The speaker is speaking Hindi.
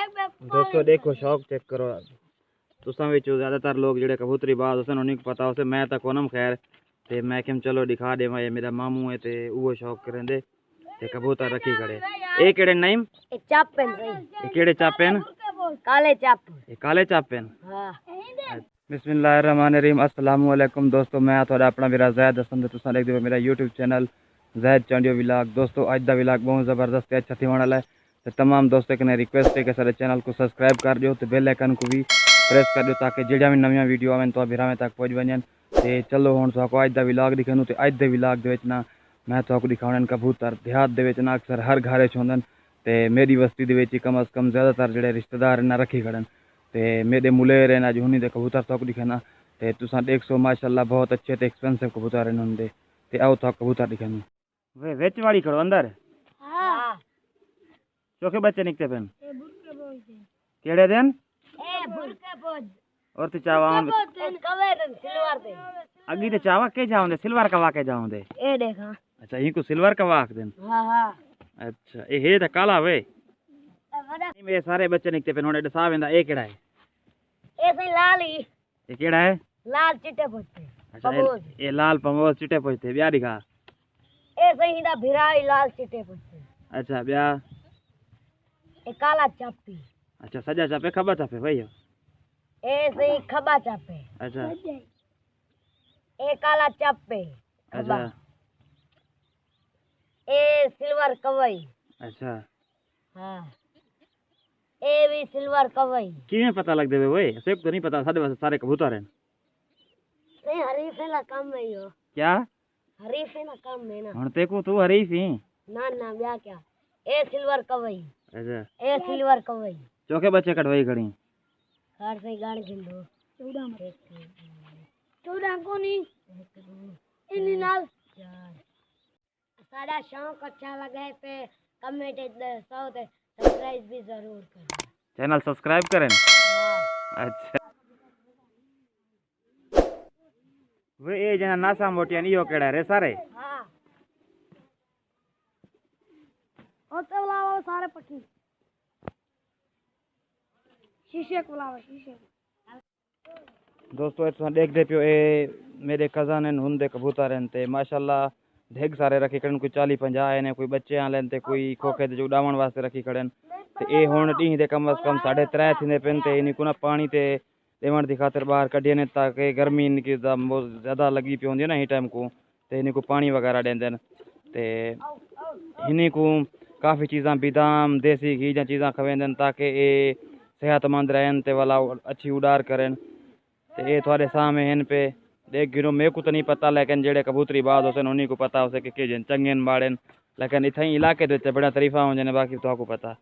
दोस्तों देखो शौक चेक करो तुसां विच ज़्यादातर लोग जेडे कबूतरी बाज होसन उन्हीं को पता होसे मैं तो कोनम खैर ते मैं कम चलो दिखा दे ये मेरा मामू है ते वो शौक करेंदे ते कबूतर रखी खड़े ए केड़े नाइम ए चापेन सही ए केड़े चापेन काले चाप ए काले चापेन हां बिस्मिल्लाहिर्रहमानिर्रहीम अस्सलाम वालेकुम दोस्तों मैं थोड़ा अपना मेरा ज़ैद हसन तुसां देख दो मेरा यूट्यूब चैनल ज़ैद चांडियो विलाग दोस्तों अज दा विलाग बहुत ज़बरदस्त अच्छा थी वाला है तो तमाम दोस्तों के रिक्वेस्ट है कि सारे चैनल को सब्सक्राइब कर दियो तो बेल आइकन को भी प्रेस कर दियो ताकि जड़ा भी नवी वीडियो आवन तो बिरामे तक पहुँच वजन तो चलो हुण तुहाको अज दा विलाग दिखाऊँ तो अज दे विलाग दे विच ना मैं तुहाको दिखाने कबूतर देहात दे विच ना अक्सर हर घर च होंदन ते मेरी बस्ती दे विच कम अज़ कम ज़्यादातर जेडे रिश्तेदार ना रखी खड़न ते मेरे मुलेर हैं अज हुनी दे कबूतर तुहाको दिखाना ते तुसां देख सो माशाल्लाह बहुत अच्छे ते एक्सपेंसिव कबूतर हैं उनके ते आओ तुहाको कबूतर दिखाऊँ वे विच वाली खड़ो अंदर हां चोखे बच्चे निकते पेन केड़े दिन ए बुरके बोझ और ते चावा कवेरन सिल्वर दे अगी ते चावा के जाऊंदे सिल्वर का वाके जाऊंदे ए देखा अच्छा इनको सिल्वर का वाक देन हां हां अच्छा ए हे ते काला वे मेरे सारे बच्चे निकते पेन होने डसा वेंदा ए केड़ा है ए सही लाल ही ये केड़ा है लाल चिट्टे पोते अच्छा ये लाल पमोज चिट्टे पोते ब्याह दिखा ए सही दा भिराई लाल चिट्टे पोते अच्छा ब्याह ए काला चापी अच्छा सजा चापे खबा चापे भैया ए सही खबा चापे अच्छा ए काला चापे अच्छा ए सिल्वर कवई अच्छा हां ए भी सिल्वर कवई किवें पता लग देवे ओए सेब तो नहीं पता साडे पास सारे कबूतर हैं से हरीफे ना काम है यो क्या हरीफे ना काम है ना हुन तेको तू हरीफ ही ना ना ब्या क्या ए सिल्वर कवई अच्छा ए सिल्वर कवई चौके बच्चे कटवाई खड़ी कार से गाड़ गिंदो 14 कोनी इनी नाल साडा शौक अच्छा लगे पे कमेंट 100 ते सब्सक्राइब भी जरूर करना चैनल सब्सक्राइब करें हां अच्छा वे ए जना नासा मोटिया नियो केड़ा रे सारे हां और तो बुलाओ सारे पक्षी शीशे को बुलाओ शीशे दोस्तों तुम देख दे पियो ए मेरे कज़न हैं हुंदे कबूतर हैं ते माशाल्लाह ढेग सारे रखी खड़न कोई 40-50 हैं कोई बच्चे आलेन ते कोई खोखे ते जो उड़ावण वास्ते रखी खड़न ते ए हुण डी दे कम अज कम 3.5 थिंदे पेन ते इनी को ना पानी ते देवण दी खातिर बाहर कढिए ने ताकि गर्मी इनकी बहुत ज़्यादा लगी पई होंदी है ना ही टाइम को ते इनी को पानी वगैरह देंदे ते इनी को काफ़ी चीज़ां बादाम देसी घी जा चीज़ां खवेंदन ताकि ए सेहतमंद रहन ते वाला अच्छी उड़ार करें ते ये थोड़े सामने हैं पे देख गिरो मेरे को तो नहीं पता लेकिन जेडे कबूतरी बाज होसन उन्हीं को पता होसे कि चंगे बाड़े लेकिन इतना ही इलाके बड़ा तरीफा हो जाने बाकी तो आपको पता